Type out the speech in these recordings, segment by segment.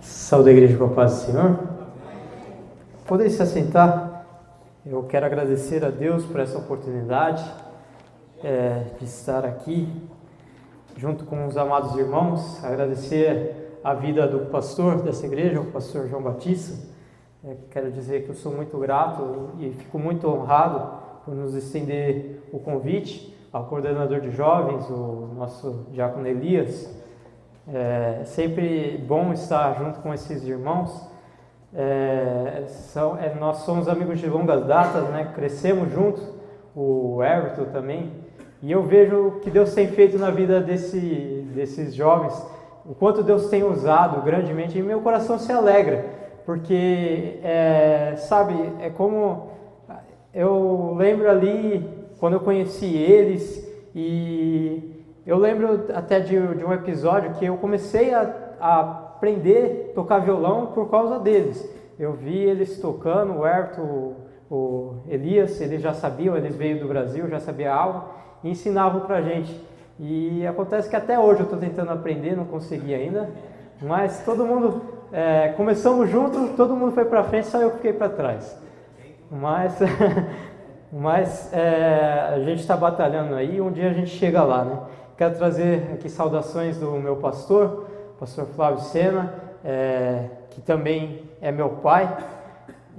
Saúde a igreja com a paz do Senhor. Podem se assentar. Eu quero agradecer a Deus por essa oportunidade de estar aqui junto com os amados irmãos. Agradecer a vida do pastor dessa igreja, o pastor João Batista. Quero dizer que eu sou muito grato e fico muito honrado por nos estender o convite ao coordenador de jovens, o nosso diácono Elias. É sempre bom estar junto com esses irmãos. Nós somos amigos de longas datas, né? Crescemos juntos, o Everton também, e eu vejo o que Deus tem feito na vida desses jovens, o quanto Deus tem usado grandemente, e meu coração se alegra, porque, é como eu lembro ali, quando eu conheci eles, e eu lembro até de um episódio que eu comecei a aprender a tocar violão por causa deles. Eu vi eles tocando, o Everton, o Elias, eles já sabiam, eles veio do Brasil, já sabia algo, e ensinavam pra gente. E acontece que até hoje eu estou tentando aprender, não consegui ainda, mas todo mundo, começamos juntos, todo mundo foi pra frente, só eu fiquei para trás. Mas a gente está batalhando aí, um dia a gente chega lá, né? Quero trazer aqui saudações do meu pastor Flávio Sena, que também é meu pai,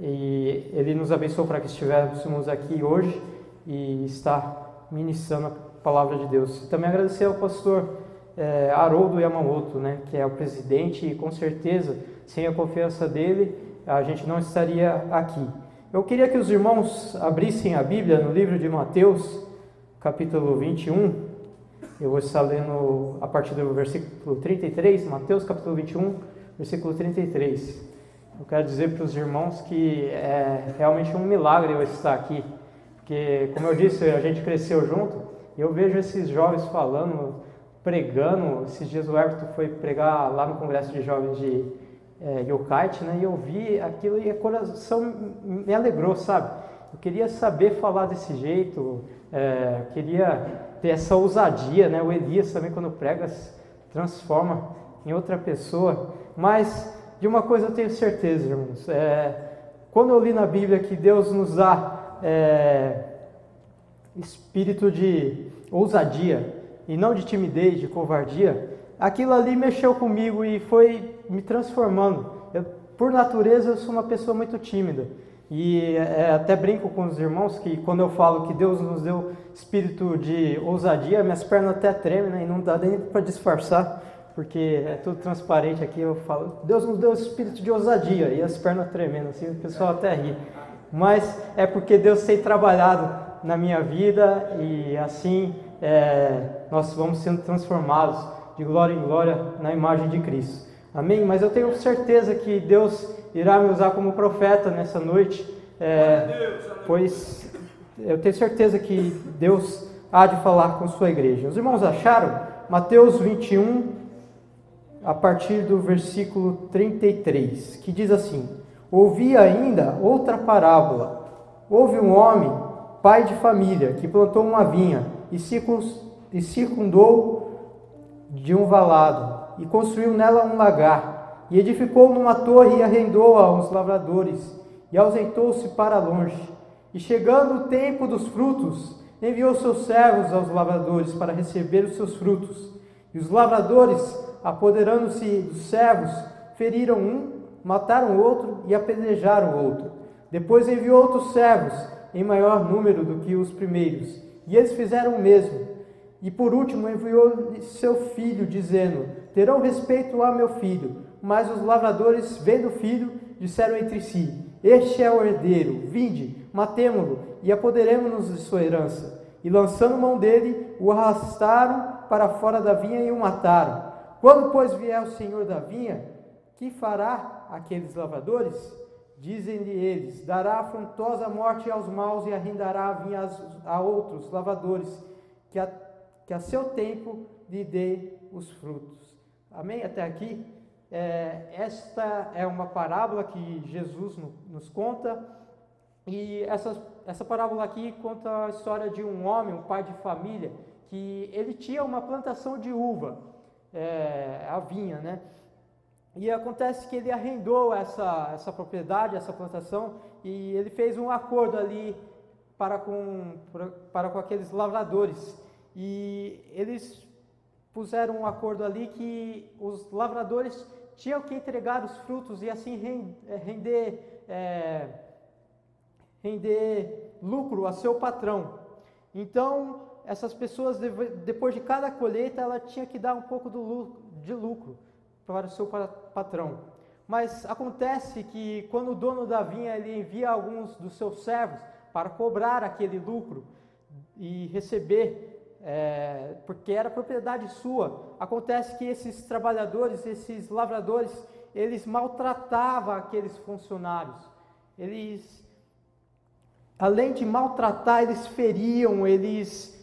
e ele nos abençoou para que estivéssemos aqui hoje e está ministrando a palavra de Deus. E também agradecer ao pastor Haroldo Yamamoto, né, que é o presidente, e com certeza, sem a confiança dele, a gente não estaria aqui. Eu queria que os irmãos abrissem a Bíblia no livro de Mateus, capítulo 21, eu vou estar lendo a partir do versículo 33, Mateus capítulo 21, versículo 33. Eu quero dizer para os irmãos que é realmente um milagre eu estar aqui, porque, como eu disse, a gente cresceu junto, e eu vejo esses jovens falando, pregando. Esses dias o Everton foi pregar lá no Congresso de Jovens de Yokite, né? E eu vi aquilo e o coração me alegrou, sabe? Eu queria saber falar desse jeito, queria ter essa ousadia, né? O Elias também, quando prega, se transforma em outra pessoa. Mas de uma coisa eu tenho certeza, irmãos, quando eu li na Bíblia que Deus nos dá espírito de ousadia e não de timidez, de covardia, aquilo ali mexeu comigo e foi me transformando. Por natureza, eu sou uma pessoa muito tímida. E até brinco com os irmãos que quando eu falo que Deus nos deu espírito de ousadia, minhas pernas até tremem, né? E não dá nem para disfarçar, porque é tudo transparente aqui. Eu falo, Deus nos deu espírito de ousadia, e as pernas tremendo, assim, o pessoal até ri. Mas é porque Deus tem trabalhado na minha vida, e assim nós vamos sendo transformados de glória em glória na imagem de Cristo. Amém? Mas eu tenho certeza que Deus irá me usar como profeta nessa noite, pois eu tenho certeza que Deus há de falar com sua igreja. Os irmãos acharam? Mateus 21, a partir do versículo 33, que diz assim: ouvi ainda outra parábola. Houve um homem, pai de família, que plantou uma vinha e circundou de um valado, e construiu nela um lagar, e edificou numa torre e arrendou aos lavradores, e ausentou-se para longe. E chegando o tempo dos frutos, enviou seus servos aos lavradores para receber os seus frutos. E os lavradores, apoderando-se dos servos, feriram um, mataram o outro e apedrejaram o outro. Depois enviou outros servos, em maior número do que os primeiros, e eles fizeram o mesmo. E por último enviou seu filho, dizendo: terão respeito a meu filho. Mas os lavradores, vendo o filho, disseram entre si: este é o herdeiro, vinde, matemo-lo e apoderemo-nos de sua herança. E lançando mão dele, o arrastaram para fora da vinha e o mataram. Quando, pois, vier o senhor da vinha, que fará aqueles lavradores? Dizem-lhe eles: dará afrontosa morte aos maus e arrendará a vinha a outros lavradores, que a seu tempo lhe dê os frutos. Amém? Até aqui. Esta é uma parábola que Jesus nos conta, e essa parábola aqui conta a história de um homem, um pai de família, que ele tinha uma plantação de uva, a vinha, né? E acontece que ele arrendou essa propriedade, essa plantação, e ele fez um acordo ali para com aqueles lavradores. E eles puseram um acordo ali que os lavradores tinham que entregar os frutos e assim render lucro a seu patrão. Então, essas pessoas, depois de cada colheita, ela tinha que dar um pouco de lucro para o seu patrão. Mas acontece que quando o dono da vinha ele envia alguns dos seus servos para cobrar aquele lucro e receber, porque era propriedade sua, acontece que esses trabalhadores, esses lavradores, eles maltratavam aqueles funcionários. Eles, além de maltratar, eles feriam, eles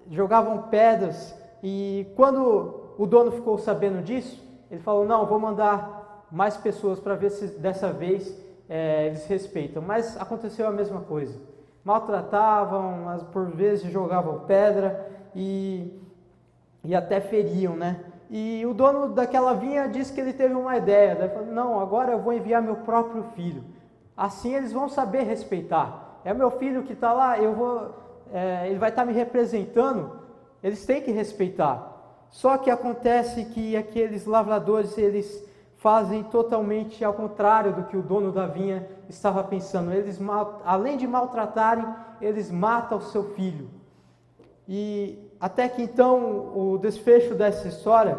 jogavam pedras. E quando o dono ficou sabendo disso, ele falou: não, vou mandar mais pessoas para ver se dessa vez eles respeitam. Mas aconteceu a mesma coisa. Maltratavam, mas por vezes jogavam pedra e até feriam, né? E o dono daquela vinha disse que ele teve uma ideia. Ele falou: não, agora eu vou enviar meu próprio filho. Assim eles vão saber respeitar. É meu filho que está lá, ele vai estar me representando, eles têm que respeitar. Só que acontece que aqueles lavradores, eles fazem totalmente ao contrário do que o dono da vinha estava pensando. Eles, além de maltratarem, eles matam o seu filho. E até que então o desfecho dessa história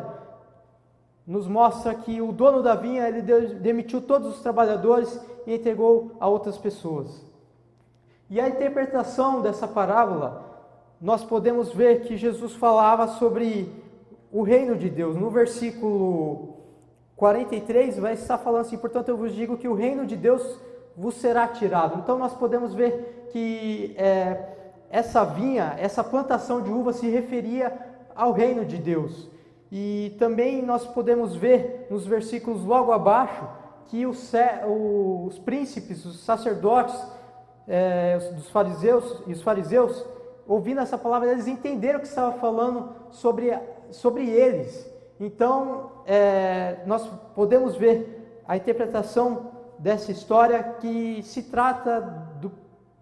nos mostra que o dono da vinha, ele demitiu todos os trabalhadores e entregou a outras pessoas. E a interpretação dessa parábola, nós podemos ver que Jesus falava sobre o reino de Deus. No versículo 43 vai estar falando assim: portanto eu vos digo que o reino de Deus vos será tirado. Então nós podemos ver que essa vinha, essa plantação de uva se referia ao reino de Deus. E também nós podemos ver nos versículos logo abaixo que os príncipes, os sacerdotes, os fariseus, ouvindo essa palavra, eles entenderam que estava falando sobre eles. Então, nós podemos ver a interpretação dessa história, que se trata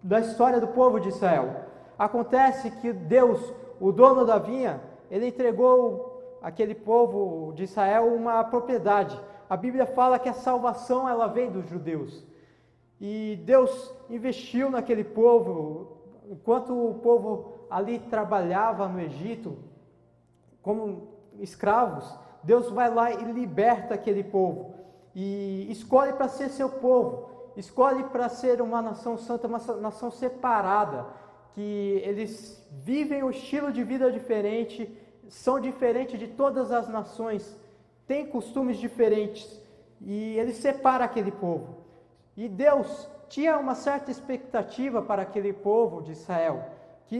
da história do povo de Israel. Acontece que Deus, o dono da vinha, ele entregou aquele povo de Israel uma propriedade. A Bíblia fala que a salvação ela vem dos judeus. E Deus investiu naquele povo, enquanto o povo ali trabalhava no Egito como escravos, Deus vai lá e liberta aquele povo e escolhe para ser seu povo, escolhe para ser uma nação santa, uma nação separada, que eles vivem um estilo de vida diferente, são diferentes de todas as nações, têm costumes diferentes, e ele separa aquele povo. E Deus tinha uma certa expectativa para aquele povo de Israel, que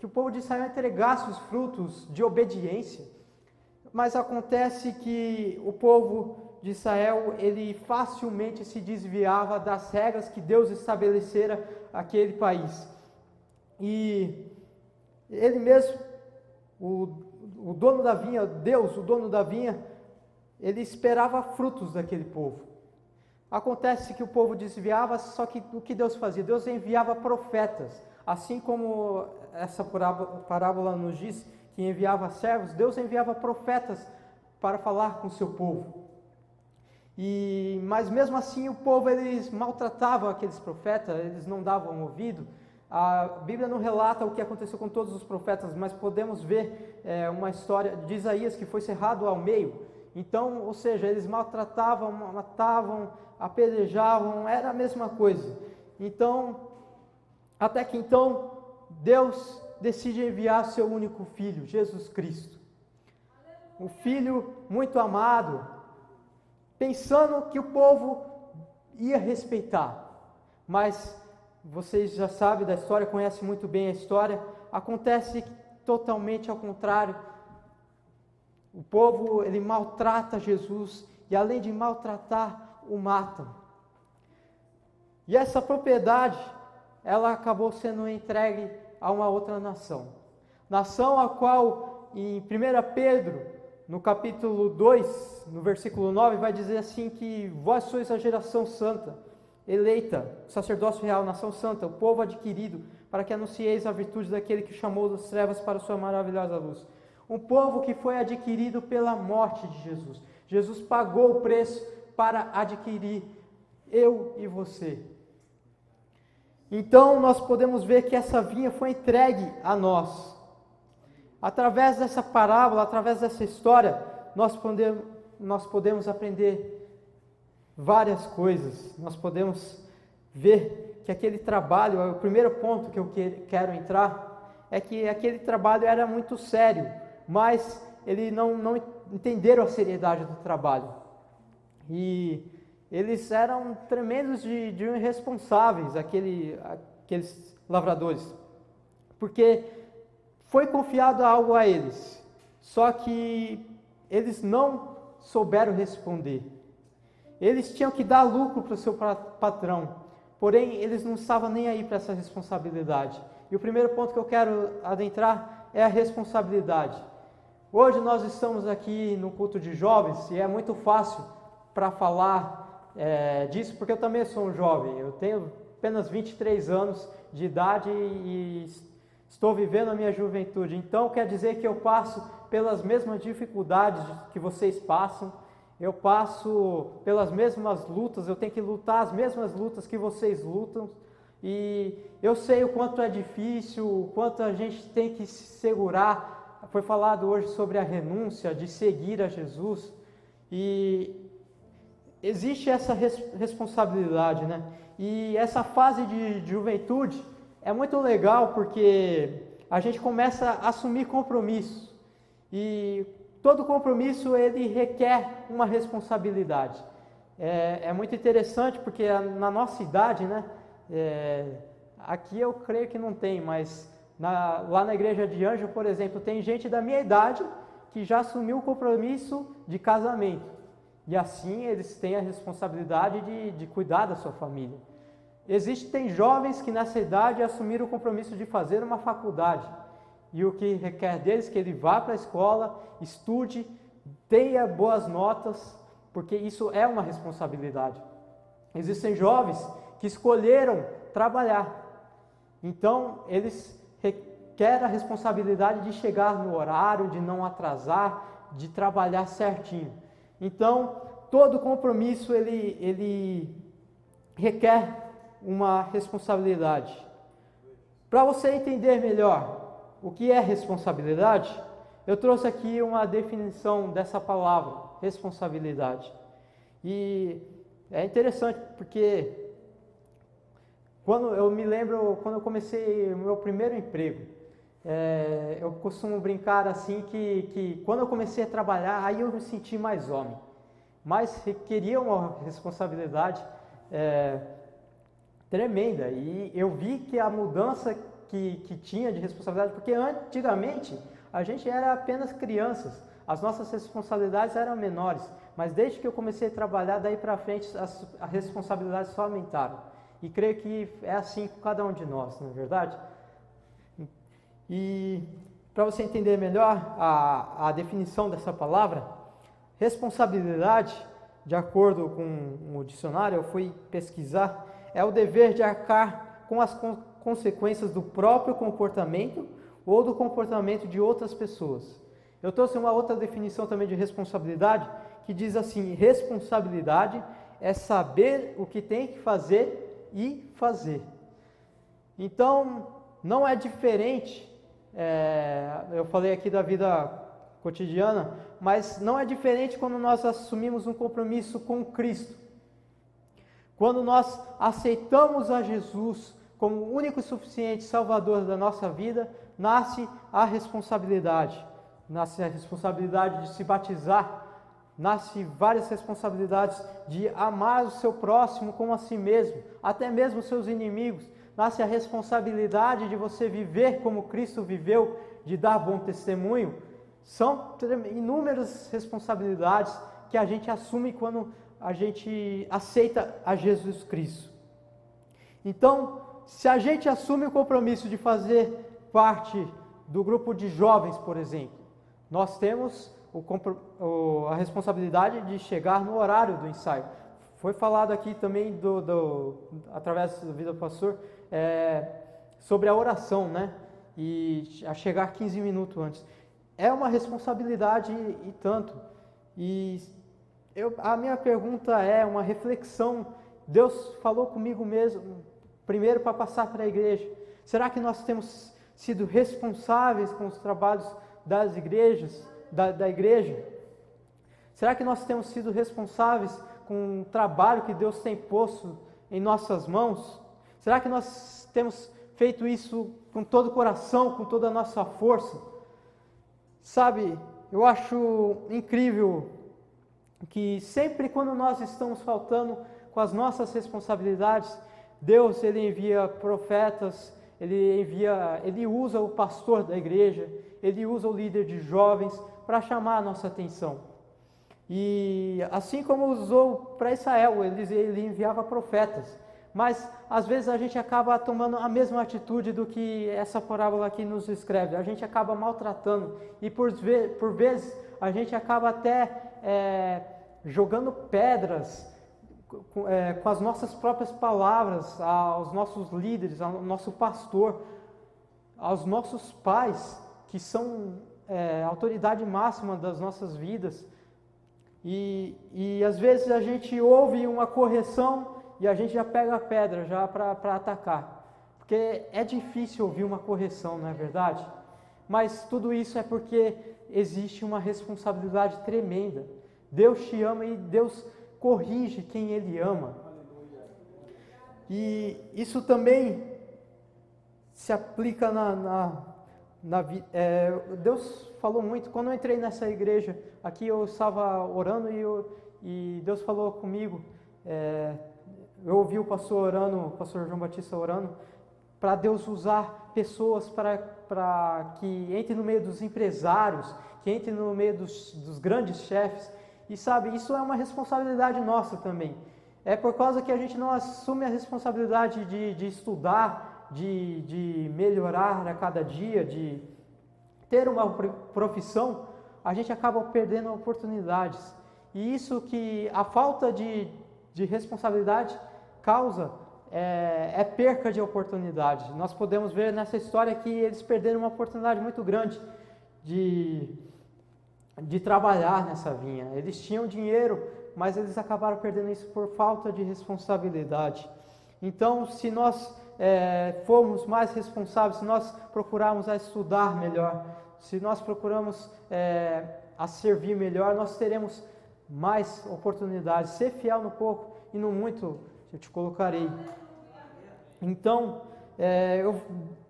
o povo de Israel entregasse os frutos de obediência. Mas acontece que o povo de Israel, ele facilmente se desviava das regras que Deus estabelecera aquele país. E ele mesmo, o dono da vinha, Deus, o dono da vinha, ele esperava frutos daquele povo. Acontece que o povo desviava, só que o que Deus fazia? Deus enviava profetas, assim como essa parábola nos diz que enviava servos, Deus enviava profetas para falar com o seu povo. Mas mesmo assim o povo, eles maltratavam aqueles profetas, eles não davam ouvido. A Bíblia não relata o que aconteceu com todos os profetas, mas podemos ver uma história de Isaías que foi cerrado ao meio. Então, ou seja, eles maltratavam, matavam, apedrejavam, era a mesma coisa. Então, até que então, Deus decide enviar seu único filho, Jesus Cristo. Um filho muito amado, pensando que o povo ia respeitar. Mas vocês já sabem da história, conhecem muito bem a história, acontece totalmente ao contrário. O povo, ele maltrata Jesus e além de maltratar, o matam. E essa propriedade, ela acabou sendo entregue a uma outra nação. Nação a qual, em 1 Pedro, no capítulo 2, no versículo 9, vai dizer assim que vós sois a geração santa, eleita, sacerdócio real, nação santa, o povo adquirido, para que anuncieis a virtude daquele que chamou das trevas para a sua maravilhosa luz. Um povo que foi adquirido pela morte de Jesus. Jesus pagou o preço para adquirir eu e você. Então nós podemos ver que essa vinha foi entregue a nós. Através dessa parábola, através dessa história, nós podemos aprender várias coisas. Nós podemos ver que aquele trabalho, o primeiro ponto que eu quero entrar, é que aquele trabalho era muito sério, mas eles não entenderam a seriedade do trabalho. E eles eram tremendos de irresponsáveis, aqueles lavradores, porque foi confiado algo a eles, só que eles não souberam responder. Eles tinham que dar lucro para o seu patrão, porém eles não estavam nem aí para essa responsabilidade. E o primeiro ponto que eu quero adentrar é a responsabilidade. Hoje nós estamos aqui no culto de jovens e é muito fácil para falar disso, porque eu também sou um jovem. Eu tenho apenas 23 anos de idade e estou vivendo a minha juventude. Então quer dizer que eu passo pelas mesmas dificuldades que vocês passam, eu passo pelas mesmas lutas, eu tenho que lutar as mesmas lutas que vocês lutam, e eu sei o quanto é difícil, o quanto a gente tem que se segurar. Foi falado hoje sobre a renúncia, de seguir a Jesus, e existe essa responsabilidade, né? E essa fase de juventude é muito legal porque a gente começa a assumir compromissos, e todo compromisso ele requer uma responsabilidade. É muito interessante porque na nossa idade, né? Aqui eu creio que não tem, mas lá na igreja de Anjo, por exemplo, tem gente da minha idade que já assumiu o compromisso de casamento. E assim eles têm a responsabilidade de cuidar da sua família. Existem jovens que nessa idade assumiram o compromisso de fazer uma faculdade. E o que requer deles é que ele vá para a escola, estude, tenha boas notas, porque isso é uma responsabilidade. Existem jovens que escolheram trabalhar. Então eles requerem a responsabilidade de chegar no horário, de não atrasar, de trabalhar certinho. Então, todo compromisso ele requer uma responsabilidade. Para você entender melhor o que é responsabilidade, eu trouxe aqui uma definição dessa palavra, responsabilidade. E é interessante porque quando eu comecei o meu primeiro emprego, eu costumo brincar assim que quando eu comecei a trabalhar, aí eu me senti mais homem, mas requeria uma responsabilidade tremenda, e eu vi que a mudança que tinha de responsabilidade, porque antigamente a gente era apenas crianças, as nossas responsabilidades eram menores, mas desde que eu comecei a trabalhar, daí para frente as responsabilidades só aumentaram, e creio que é assim com cada um de nós, não é verdade? E para você entender melhor a definição dessa palavra, responsabilidade, de acordo com o dicionário, eu fui pesquisar, é o dever de arcar com as consequências do próprio comportamento ou do comportamento de outras pessoas. Eu trouxe uma outra definição também de responsabilidade, que diz assim: responsabilidade é saber o que tem que fazer e fazer. Então, não é diferente, eu falei aqui da vida cotidiana, mas não é diferente quando nós assumimos um compromisso com Cristo. Quando nós aceitamos a Jesus como o único e suficiente Salvador da nossa vida, nasce a responsabilidade. Nasce a responsabilidade de se batizar, nasce várias responsabilidades de amar o seu próximo como a si mesmo, até mesmo os seus inimigos. Nasce a responsabilidade de você viver como Cristo viveu, de dar bom testemunho. São inúmeras responsabilidades que a gente assume quando a gente aceita a Jesus Cristo. Então, se a gente assume o compromisso de fazer parte do grupo de jovens, por exemplo, nós temos a responsabilidade de chegar no horário do ensaio. Foi falado aqui também, através da vida do pastor, sobre a oração, né? E a chegar 15 minutos antes. É uma responsabilidade e tanto. E a minha pergunta é uma reflexão. Deus falou comigo mesmo, primeiro para passar para a igreja. Será que nós temos sido responsáveis com os trabalhos das igrejas, da igreja? Será que nós temos sido responsáveis com o trabalho que Deus tem posto em nossas mãos? Será que nós temos feito isso com todo o coração, com toda a nossa força? Sabe, eu acho incrível que sempre quando nós estamos faltando com as nossas responsabilidades, Deus, Ele envia profetas, Ele usa o pastor da igreja, Ele usa o líder de jovens para chamar a nossa atenção. E assim como usou para Israel, ele enviava profetas. Mas às vezes a gente acaba tomando a mesma atitude do que essa parábola aqui nos escreve. A gente acaba maltratando e por vezes a gente acaba até jogando pedras com as nossas próprias palavras aos nossos líderes, ao nosso pastor, aos nossos pais, que são autoridade máxima das nossas vidas. E às vezes a gente ouve uma correção e a gente já pega a pedra já para atacar. Porque é difícil ouvir uma correção, não é verdade? Mas tudo isso é porque existe uma responsabilidade tremenda. Deus te ama e Deus corrige quem Ele ama. E isso também se aplica na vida. Deus falou muito. Quando eu entrei nessa igreja, aqui eu estava orando e Deus falou comigo. Eu ouvi o pastor João Batista orando, para Deus usar pessoas para que entre no meio dos empresários, que entre no meio dos grandes chefes. E sabe, isso é uma responsabilidade nossa também. É por causa que a gente não assume a responsabilidade de estudar, de melhorar a cada dia, de ter uma profissão, a gente acaba perdendo oportunidades. E isso que a falta de responsabilidade causa perca de oportunidade. Nós podemos ver nessa história que eles perderam uma oportunidade muito grande de trabalhar nessa vinha. Eles tinham dinheiro, mas eles acabaram perdendo isso por falta de responsabilidade. Então, se nós formos mais responsáveis, se nós procurarmos a estudar melhor, se nós procuramos a servir melhor, nós teremos mais oportunidades. Ser fiel no pouco e no muito eu te colocarei. Então,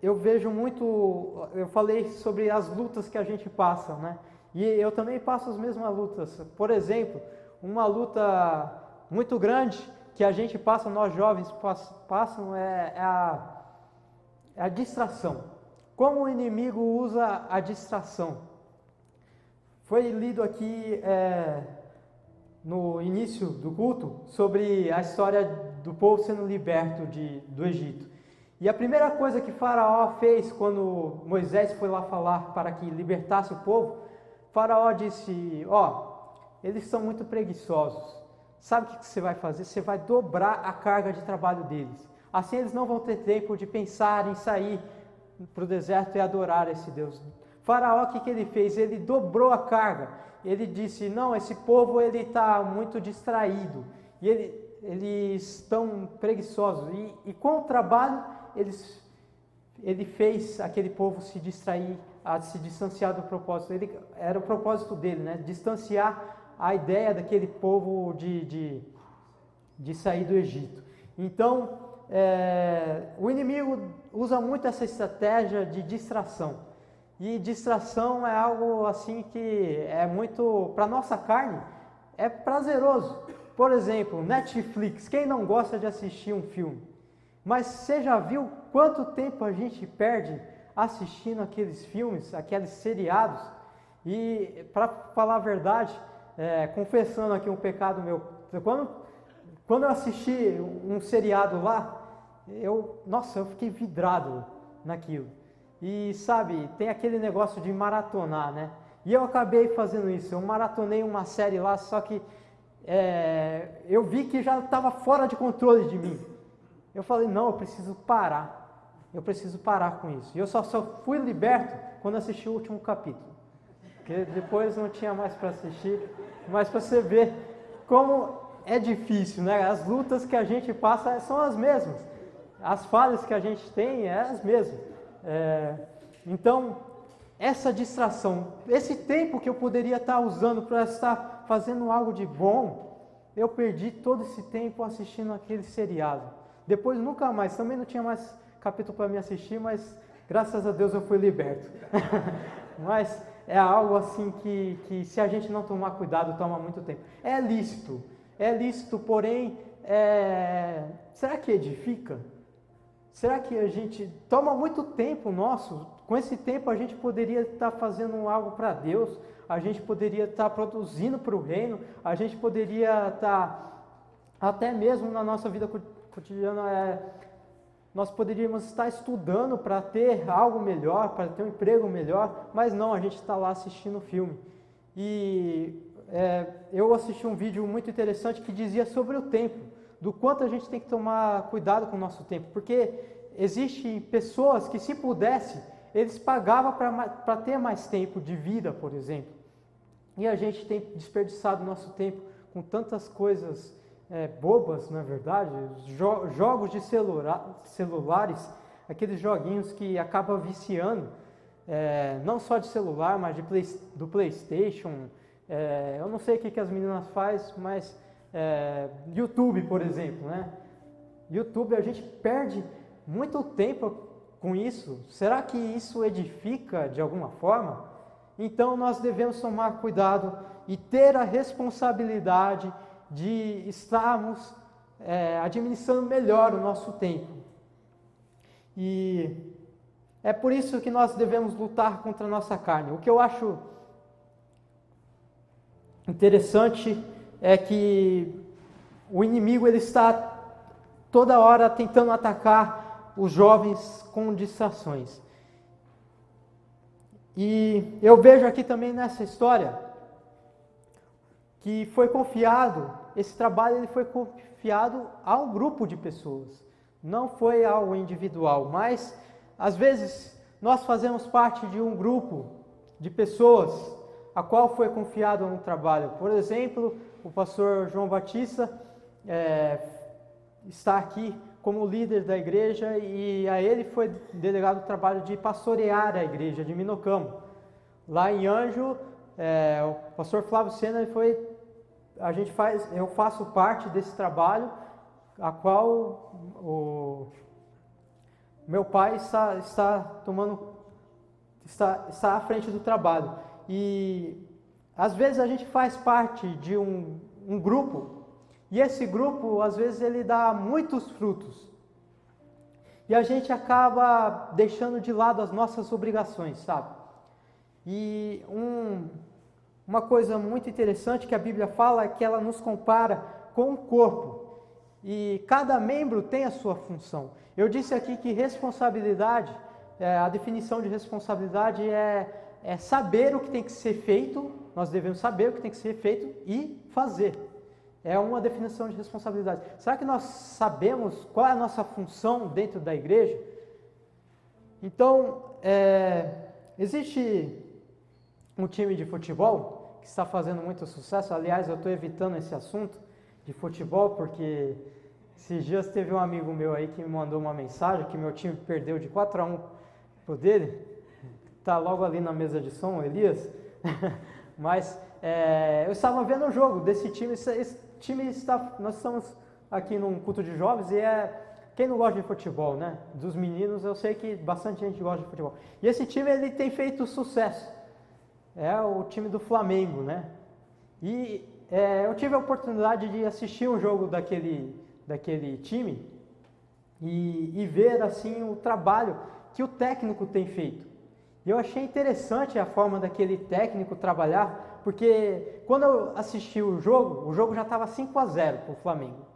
eu vejo muito, eu falei sobre as lutas que a gente passa, né? E eu também passo as mesmas lutas. Por exemplo, uma luta muito grande que a gente passa, nós jovens passam, é a distração. Como o inimigo usa a distração? Foi lido aqui no início do culto sobre a história do povo sendo liberto do Egito. E a primeira coisa que Faraó fez quando Moisés foi lá falar para que libertasse o povo, Faraó disse: eles são muito preguiçosos. Sabe o que você vai fazer? Você vai dobrar a carga de trabalho deles. Assim eles não vão ter tempo de pensar em sair para o deserto e adorar esse Deus. Faraó, o que ele fez? Ele dobrou a carga. Ele disse: não, esse povo está muito distraído. E eles estão preguiçosos. E com o trabalho, ele fez aquele povo se distrair, a se distanciar do propósito. Era o propósito dele, né? Distanciar a ideia daquele povo de sair do Egito. Então, o inimigo usa muito essa estratégia de distração. E distração é algo assim que é muito, para nossa carne, é prazeroso. Por exemplo, Netflix. Quem não gosta de assistir um filme? Mas você já viu quanto tempo a gente perde assistindo aqueles filmes, aqueles seriados? E, para falar a verdade, confessando aqui um pecado meu, quando eu assisti um seriado lá, eu fiquei vidrado naquilo. E sabe, tem aquele negócio de maratonar, né? E eu acabei fazendo isso, eu maratonei uma série lá, só que eu vi que já estava fora de controle de mim. Eu falei, não, eu preciso parar com isso. E eu só fui liberto quando assisti o último capítulo, porque depois não tinha mais para assistir, mas para você ver como é difícil, né? As lutas que a gente passa são as mesmas, as falhas que a gente tem é as mesmas. Então, essa distração, esse tempo que eu poderia estar usando para estar fazendo algo de bom, eu perdi todo esse tempo assistindo aquele seriado. Depois nunca mais, também não tinha mais capítulo para me assistir, mas graças a Deus eu fui liberto. Mas é algo assim que se a gente não tomar cuidado, toma muito tempo. É lícito, porém, será que edifica? Será que a gente toma muito tempo nosso? Com esse tempo a gente poderia estar fazendo algo para Deus, a gente poderia estar produzindo para o reino, a gente poderia estar, até mesmo na nossa vida cotidiana, nós poderíamos estar estudando para ter algo melhor, para ter um emprego melhor, mas não, a gente está lá assistindo filme. E eu assisti um vídeo muito interessante que dizia sobre o tempo, do quanto a gente tem que tomar cuidado com o nosso tempo, porque existem pessoas que, se pudesse, eles pagavam para ter mais tempo de vida, por exemplo. E a gente tem desperdiçado nosso tempo com tantas coisas bobas, na verdade, jogos de celulares, aqueles joguinhos que acabam viciando, não só de celular, mas do PlayStation. Eu não sei o que as meninas fazem, mas YouTube, por exemplo, né? YouTube, a gente perde muito tempo com isso. Será que isso edifica de alguma forma? Então nós devemos tomar cuidado e ter a responsabilidade de estarmos administrando melhor o nosso tempo. E é por isso que nós devemos lutar contra a nossa carne. O que eu acho interessante é que o inimigo ele está toda hora tentando atacar os jovens com distrações. E eu vejo aqui também nessa história que foi confiado, esse trabalho ele foi confiado a um grupo de pessoas, não foi algo individual, mas às vezes nós fazemos parte de um grupo de pessoas a qual foi confiado um trabalho. Por exemplo, o pastor João Batista está aqui como líder da igreja e a ele foi delegado o trabalho de pastorear a igreja de Minocamo. Lá em Anjo, o pastor Flávio Sena eu faço parte desse trabalho, a qual o meu pai está à frente do trabalho. E às vezes a gente faz parte de um grupo, e esse grupo às vezes ele dá muitos frutos, e a gente acaba deixando de lado as nossas obrigações, sabe? E uma coisa muito interessante que a Bíblia fala é que ela nos compara com o corpo, e cada membro tem a sua função. Eu disse aqui que responsabilidade, a definição de responsabilidade é saber o que tem que ser feito, nós devemos saber o que tem que ser feito e fazer. É uma definição de responsabilidade. Será que nós sabemos qual é a nossa função dentro da igreja? Então, existe um time de futebol que está fazendo muito sucesso. Aliás, eu estou evitando esse assunto de futebol, porque esses dias teve um amigo meu aí que me mandou uma mensagem que meu time perdeu de 4-1 pro dele. Está logo ali na mesa de som, Elias. Mas eu estava vendo o jogo desse time. Esse time nós estamos aqui num culto de jovens e quem não gosta de futebol, né? Dos meninos, eu sei que bastante gente gosta de futebol. E esse time ele tem feito sucesso. É o time do Flamengo, né? E eu tive a oportunidade de assistir um jogo daquele time e ver assim o trabalho que o técnico tem feito. E eu achei interessante a forma daquele técnico trabalhar, porque quando eu assisti o jogo já estava 5-0 para o Flamengo.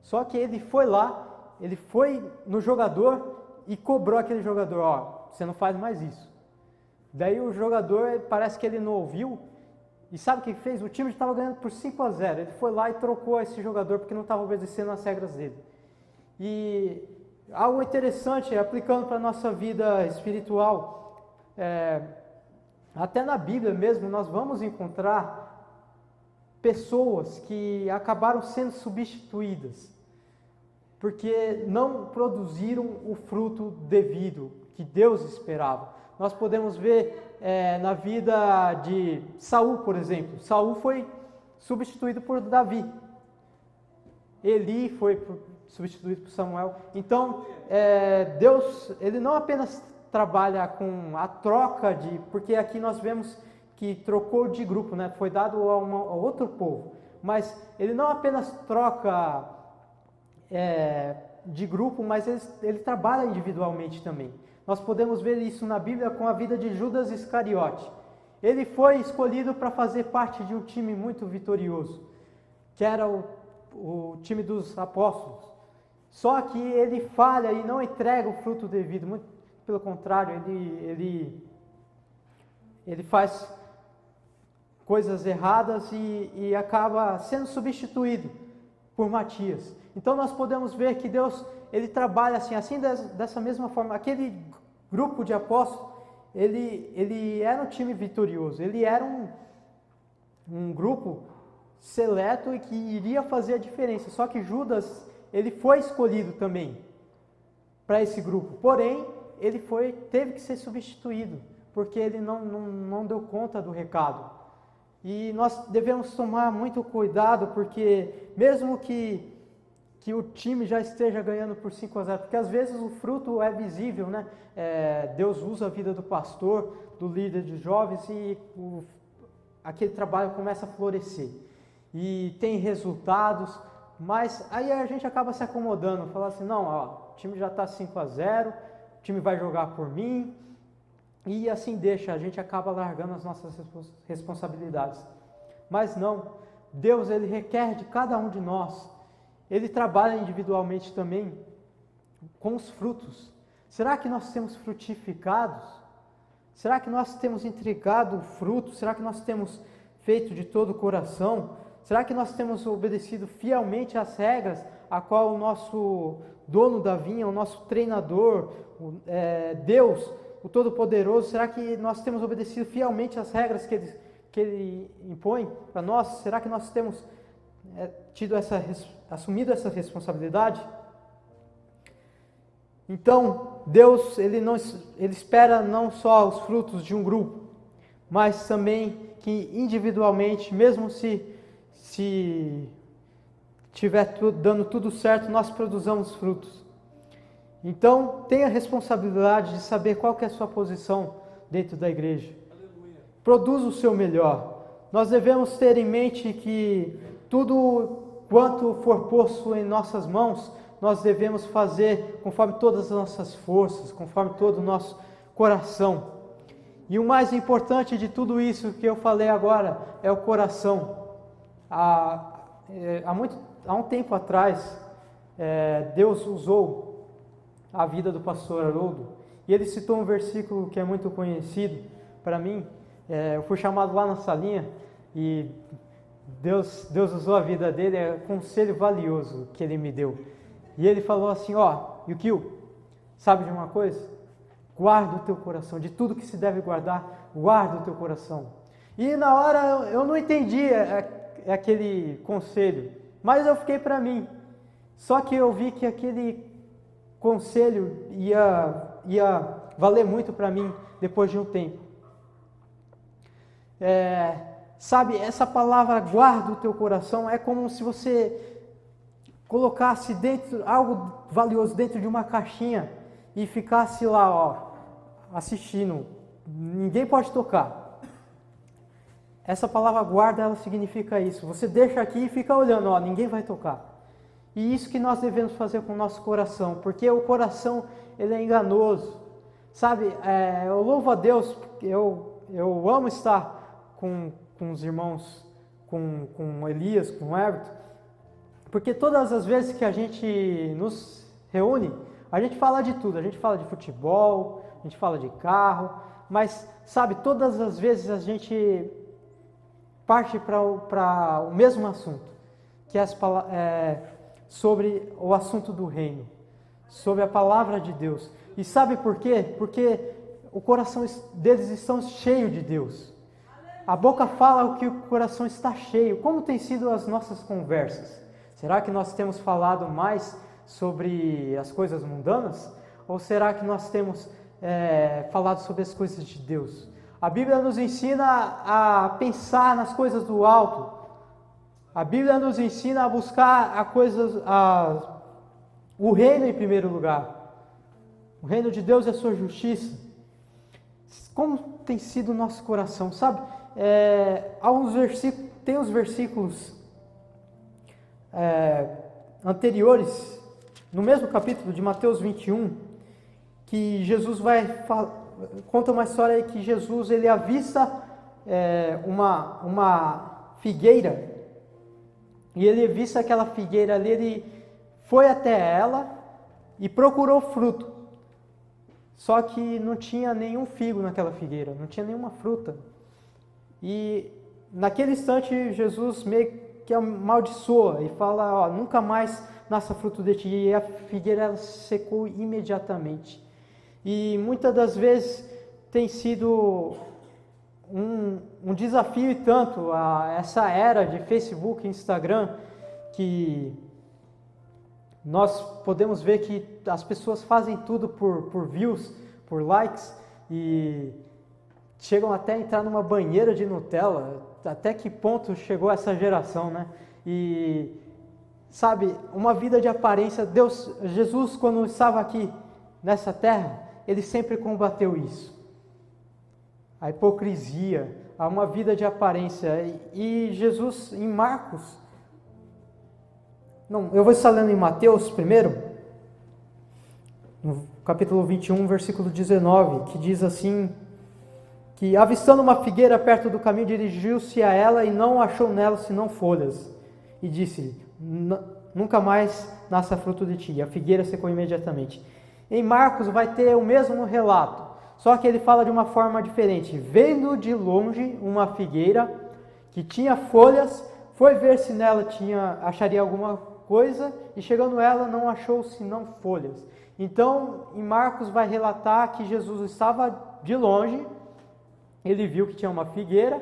Só que ele foi lá, ele foi no jogador e cobrou aquele jogador, você não faz mais isso. Daí o jogador, parece que ele não ouviu, e sabe o que fez? O time estava ganhando por 5-0, ele foi lá e trocou esse jogador porque não estava obedecendo as regras dele. E algo interessante, aplicando para a nossa vida espiritual, até na Bíblia mesmo, nós vamos encontrar pessoas que acabaram sendo substituídas, porque não produziram o fruto devido que Deus esperava. Nós podemos ver na vida de Saul, por exemplo. Saul foi substituído por Davi. Eli foi substituído por Samuel. Então, Deus, ele não apenas trabalha com a troca de... Porque aqui nós vemos que trocou de grupo, né? Foi dado a outro povo. Mas ele não apenas troca de grupo, mas ele trabalha individualmente também. Nós podemos ver isso na Bíblia com a vida de Judas Iscariote. Ele foi escolhido para fazer parte de um time muito vitorioso, que era o time dos apóstolos. Só que ele falha e não entrega o fruto devido, muito pelo contrário, ele faz coisas erradas e acaba sendo substituído por Matias. Então nós podemos ver que Deus, ele trabalha assim dessa mesma forma. Aquele grupo de apóstolos, ele era um time vitorioso, ele era um grupo seleto e que iria fazer a diferença. Só que Judas, ele foi escolhido também para esse grupo, porém ele teve que ser substituído, porque ele não deu conta do recado. E nós devemos tomar muito cuidado, porque mesmo que o time já esteja ganhando por 5-0, porque às vezes o fruto é visível, né? Deus usa a vida do pastor, do líder de jovens, e aquele trabalho começa a florescer. E tem resultados, mas aí a gente acaba se acomodando, falar assim, não, o time já está 5-0, o time vai jogar por mim, e assim a gente acaba largando as nossas responsabilidades. Mas não, Deus, ele requer de cada um de nós. Ele trabalha individualmente também com os frutos. Será que nós temos frutificados? Será que nós temos entregado o fruto? Será que nós temos feito de todo o coração? Será que nós temos obedecido fielmente às regras a qual o nosso dono da vinha, o nosso treinador, Deus, o Todo-Poderoso, será que nós temos obedecido fielmente às regras que Ele impõe para nós? Será que nós temos assumido essa responsabilidade? Então, Deus, ele espera não só os frutos de um grupo, mas também que individualmente, mesmo se estiver dando tudo certo, nós produzamos frutos. Então, tenha a responsabilidade de saber qual que é a sua posição dentro da igreja. Aleluia. Produza o seu melhor. Nós devemos ter em mente que tudo quanto for posto em nossas mãos, nós devemos fazer conforme todas as nossas forças, conforme todo o nosso coração. E o mais importante de tudo isso que eu falei agora é o coração. Há um tempo atrás, Deus usou a vida do pastor Haroldo, e ele citou um versículo que é muito conhecido para mim. Eu fui chamado lá na salinha e Deus usou a vida dele, conselho valioso que ele me deu. E ele falou assim, Yukio, sabe de uma coisa? Guarda o teu coração, de tudo que se deve guardar, guarda o teu coração. E na hora eu não entendi aquele conselho, mas eu fiquei para mim. Só que eu vi que aquele conselho ia valer muito para mim depois de um tempo. Sabe, essa palavra guarda o teu coração é como se você colocasse algo valioso dentro de uma caixinha e ficasse lá, assistindo. Ninguém pode tocar. Essa palavra guarda, ela significa isso. Você deixa aqui e fica olhando, ninguém vai tocar. E isso que nós devemos fazer com o nosso coração, porque o coração, ele é enganoso. Sabe, eu louvo a Deus, eu amo estar com os irmãos, com Elias, com o Everton, porque todas as vezes que a gente nos reúne, a gente fala de tudo. A gente fala de futebol, a gente fala de carro, mas, sabe, todas as vezes a gente parte para o mesmo assunto, que é sobre o assunto do reino, sobre a palavra de Deus. E sabe por quê? Porque o coração deles está cheio de Deus. A boca fala o que o coração está cheio. Como tem sido as nossas conversas? Será que nós temos falado mais sobre as coisas mundanas? Ou será que nós temos falado sobre as coisas de Deus? A Bíblia nos ensina a pensar nas coisas do alto. A Bíblia nos ensina a buscar o reino em primeiro lugar. O reino de Deus e a sua justiça. Como tem sido o nosso coração, sabe? Tem os versículos anteriores, no mesmo capítulo de Mateus 21, que Jesus conta uma história aí que Jesus ele avista uma figueira, e ele avista aquela figueira ali, ele foi até ela e procurou fruto. Só que não tinha nenhum figo naquela figueira, não tinha nenhuma fruta. E naquele instante Jesus meio que amaldiçoa e fala, nunca mais nasça fruto de ti. E a figueira secou imediatamente. E muitas das vezes tem sido um desafio e tanto a essa era de Facebook e Instagram, que nós podemos ver que as pessoas fazem tudo por views, por likes, e chegam até a entrar numa banheira de Nutella. Até que ponto chegou essa geração, né? E, sabe, uma vida de aparência. Jesus, quando estava aqui nessa terra, ele sempre combateu isso. A hipocrisia, uma vida de aparência. E Jesus, em Marcos... Não, eu vou estar lendo em Mateus primeiro, no capítulo 21, versículo 19, que diz assim, que avistando uma figueira perto do caminho, dirigiu-se a ela e não achou nela senão folhas. E disse, nunca mais nasça fruto de ti. E a figueira secou imediatamente. Em Marcos vai ter o mesmo relato, só que ele fala de uma forma diferente. Vendo de longe uma figueira que tinha folhas, foi ver se nela acharia alguma coisa, e chegando ela não achou senão folhas. Então, em Marcos vai relatar que Jesus estava de longe, ele viu que tinha uma figueira,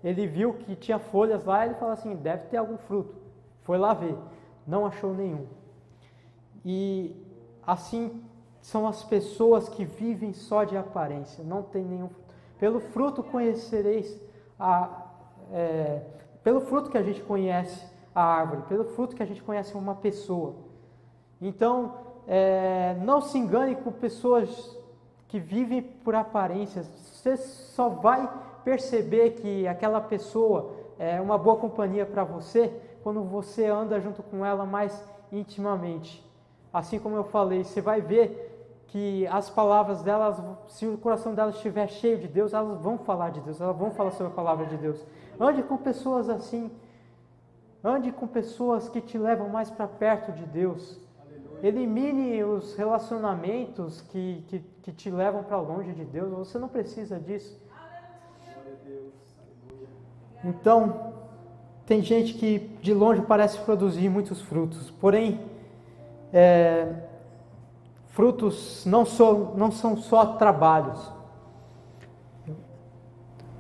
ele viu que tinha folhas lá, ele falou assim, deve ter algum fruto. Foi lá ver, não achou nenhum. E assim são as pessoas que vivem só de aparência, não tem nenhum fruto. Pelo fruto conhecereis pelo fruto que a gente conhece a árvore, pelo fruto que a gente conhece uma pessoa. Então, não se engane com pessoas que vivem por aparências. Você só vai perceber que aquela pessoa é uma boa companhia para você quando você anda junto com ela mais intimamente. Assim como eu falei, você vai ver que as palavras delas, se o coração delas estiver cheio de Deus, elas vão falar de Deus, elas vão falar sobre a palavra de Deus. Ande com pessoas assim. Ande com pessoas que te levam mais para perto de Deus. Aleluia. Elimine os relacionamentos que te levam para longe de Deus. Você não precisa disso. Aleluia. Então, tem gente que de longe parece produzir muitos frutos. Porém, frutos não são só trabalhos.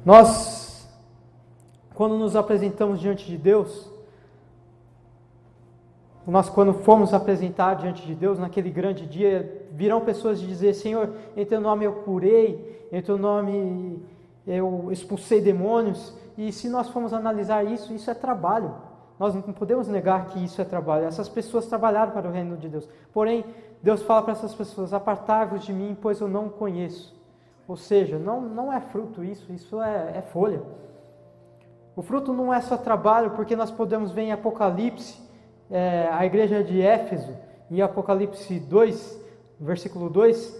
Nós, quando nos apresentamos diante de Deus, quando formos apresentar diante de Deus, naquele grande dia, virão pessoas de dizer, Senhor, em teu nome eu curei, em teu nome eu expulsei demônios. E se nós formos analisar isso, isso é trabalho. Nós não podemos negar que isso é trabalho. Essas pessoas trabalharam para o reino de Deus. Porém, Deus fala para essas pessoas, apartai-vos de mim, pois eu não o conheço. Ou seja, não é fruto isso é folha. O fruto não é só trabalho, porque nós podemos ver em Apocalipse, a igreja de Éfeso, em Apocalipse 2, versículo 2,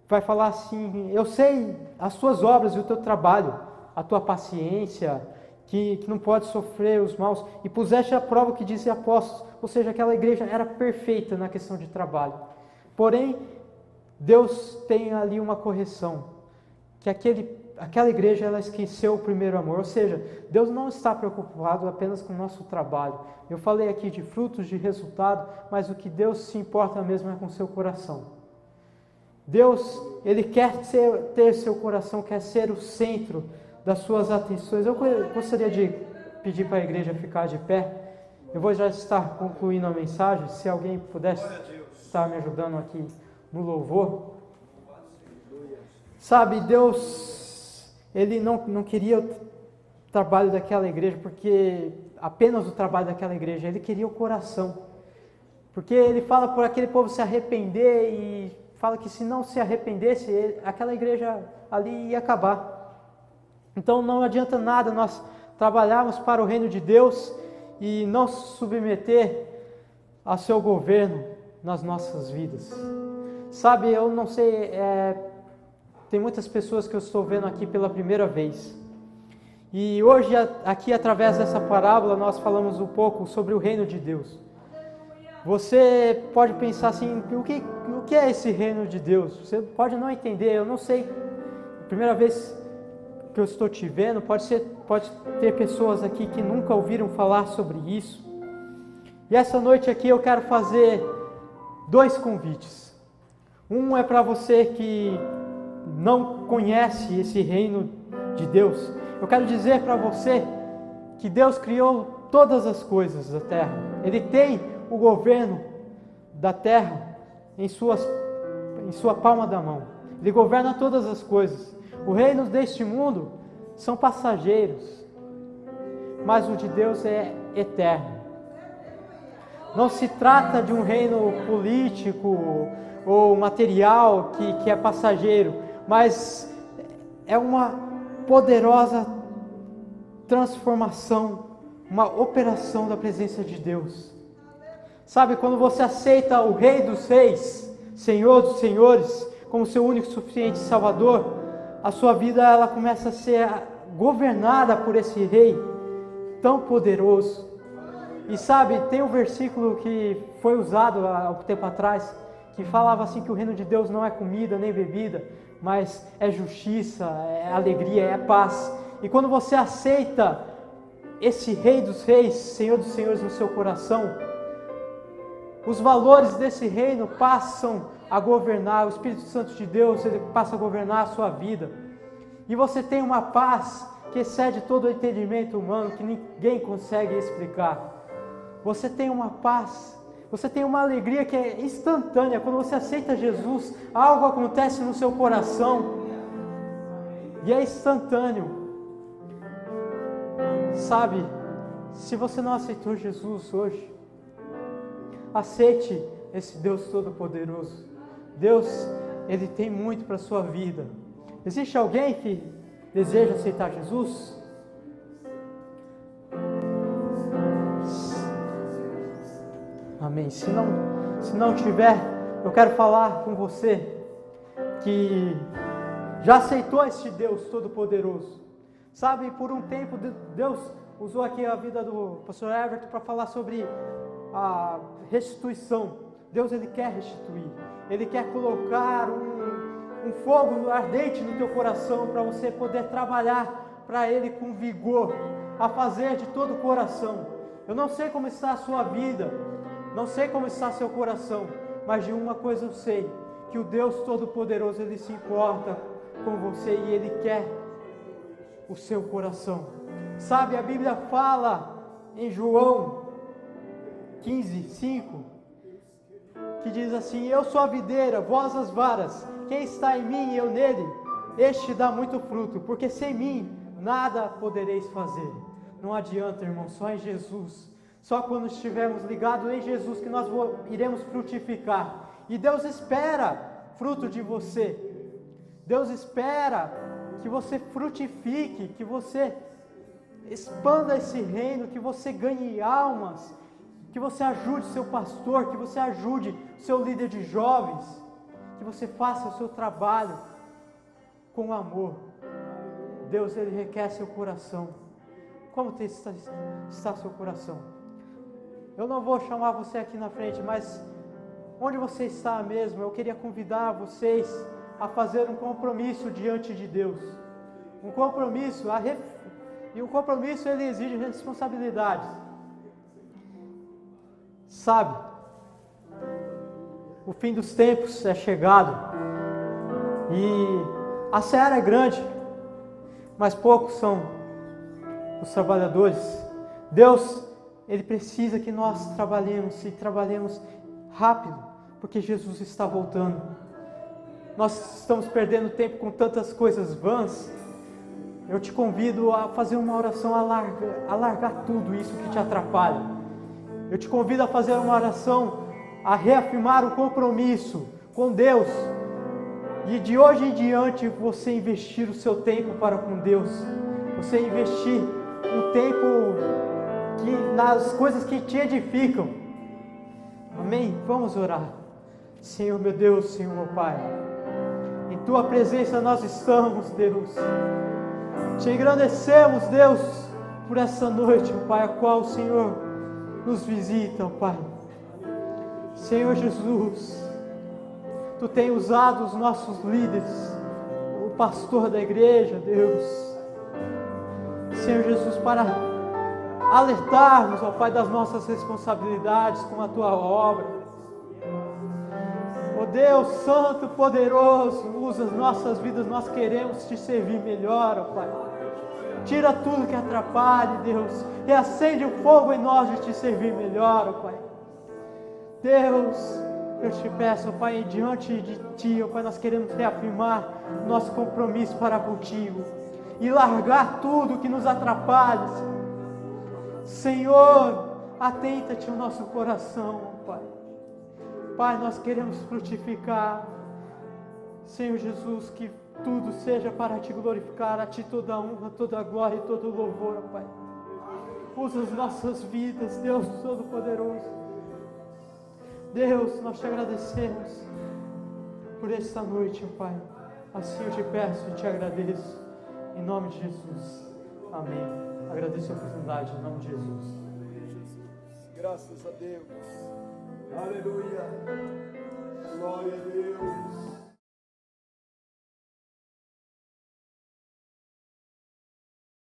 vai falar assim, eu sei as tuas obras e o teu trabalho, a tua paciência, que não pode sofrer os maus, e puseste à prova o que dizem apóstolos, ou seja, aquela igreja era perfeita na questão de trabalho. Porém, Deus tem ali uma correção, que aquela igreja ela esqueceu o primeiro amor, ou seja, Deus não está preocupado apenas com o nosso trabalho. Eu falei aqui de frutos, de resultado, mas o que Deus se importa mesmo é com o seu coração. Deus, Ele quer ter seu coração, quer ser o centro das suas atenções. Eu gostaria de pedir para a igreja ficar de pé. Eu vou já estar concluindo a mensagem, se alguém pudesse estar me ajudando aqui no louvor. Sabe, Deus, Ele não queria o trabalho daquela igreja, porque apenas o trabalho daquela igreja, Ele queria o coração. Porque Ele fala por aquele povo se arrepender e fala que se não se arrependesse, aquela igreja ali ia acabar. Então não adianta nada nós trabalharmos para o reino de Deus e não se submeter ao seu governo nas nossas vidas. Sabe, eu não sei, tem muitas pessoas que eu estou vendo aqui pela primeira vez. E hoje, aqui através dessa parábola, nós falamos um pouco sobre o reino de Deus. Você pode pensar assim, o que é esse reino de Deus? Você pode não entender, eu não sei. Primeira vez que eu estou te vendo, pode ter pessoas aqui que nunca ouviram falar sobre isso. E essa noite aqui eu quero fazer 2 convites. Um é para você que não conhece esse reino de Deus. Eu quero dizer para você que Deus criou todas as coisas da terra. Ele tem o governo da terra em sua palma da mão. Ele governa todas as coisas. Os reinos deste mundo são passageiros, mas o de Deus é eterno. Não se trata de um reino político ou material que é passageiro, mas é uma poderosa transformação, uma operação da presença de Deus. Sabe, quando você aceita o Rei dos Reis, Senhor dos Senhores, como seu único e suficiente Salvador, a sua vida ela começa a ser governada por esse Rei tão poderoso. E sabe, tem um versículo que foi usado há um tempo atrás, que falava assim que o reino de Deus não é comida nem bebida, mas é justiça, é alegria, é paz. E quando você aceita esse Rei dos Reis, Senhor dos Senhores no seu coração, os valores desse reino passam a governar, o Espírito Santo de Deus, ele passa a governar a sua vida. E você tem uma paz que excede todo o entendimento humano, que ninguém consegue explicar. Você tem uma paz, você tem uma alegria que é instantânea. Quando você aceita Jesus, algo acontece no seu coração e é instantâneo. Sabe, se você não aceitou Jesus hoje, aceite esse Deus Todo-Poderoso. Deus, Ele tem muito para a sua vida. Existe alguém que deseja aceitar Jesus? Amém. Se não tiver, eu quero falar com você que já aceitou esse Deus Todo-Poderoso. Sabe, por um tempo Deus usou aqui a vida do pastor Everton para falar sobre a restituição. Deus, Ele quer restituir. Ele quer colocar um fogo ardente no teu coração para você poder trabalhar para Ele com vigor, a fazer de todo o coração. Eu não sei como está a sua vida, não sei como está seu coração, mas de uma coisa eu sei, que o Deus Todo-Poderoso, Ele se importa com você e Ele quer o seu coração. Sabe, a Bíblia fala em João 15:5, que diz assim: eu sou a videira, vós as varas, quem está em mim e eu nele, este dá muito fruto, porque sem mim nada podereis fazer. Não adianta, irmão, só em Jesus, só quando estivermos ligados em Jesus que nós iremos frutificar. E Deus espera fruto de você. Deus espera que você frutifique, que você expanda esse reino, que você ganhe almas, que você ajude seu pastor, que você ajude seu líder de jovens, que você faça o seu trabalho com amor. Deus, Ele requer seu coração. Como está seu coração? Eu não vou chamar você aqui na frente, mas onde você está mesmo, eu queria convidar vocês a fazer um compromisso diante de Deus. Um compromisso, e um compromisso ele exige responsabilidades. Sabe, o fim dos tempos é chegado e a seara é grande, mas poucos são os trabalhadores. Deus, Ele precisa que nós trabalhemos e trabalhemos rápido, porque Jesus está voltando. Nós estamos perdendo tempo com tantas coisas vãs. Eu te convido a fazer uma oração, a largar tudo isso que te atrapalha. Eu te convido a fazer uma oração, a reafirmar o compromisso com Deus. E de hoje em diante você investir o seu tempo para com Deus. Você investir um tempo nas coisas que te edificam. Amém? Vamos orar. Senhor meu Deus, Senhor meu Pai, em Tua presença nós estamos, Deus. Te engrandecemos, Deus, por essa noite, Pai, a qual o Senhor nos visita, Pai. Senhor Jesus, Tu tem usado os nossos líderes, o pastor da igreja, Deus. Senhor Jesus, para alertarmos, ó Pai, das nossas responsabilidades com a Tua obra. Ó Deus Santo, poderoso, usa as nossas vidas, nós queremos Te servir melhor, ó Pai. Tira tudo que atrapalhe, Deus, e acende o fogo em nós de Te servir melhor, ó Pai. Deus, eu Te peço, ó Pai, diante de Ti, ó Pai, nós queremos reafirmar nosso compromisso para contigo e largar tudo que nos atrapalha. Senhor, atenta-te ao nosso coração, ó Pai. Pai, nós queremos frutificar. Senhor Jesus, que tudo seja para Te glorificar, a Ti toda a honra, toda a glória e todo o louvor, ó Pai. Usa as nossas vidas, Deus Todo-Poderoso. Deus, nós Te agradecemos por esta noite, ó Pai. Assim eu Te peço e Te agradeço. Em nome de Jesus. Amém. Agradeço a oportunidade em nome de Jesus. Graças a Deus. Aleluia. Glória a Deus.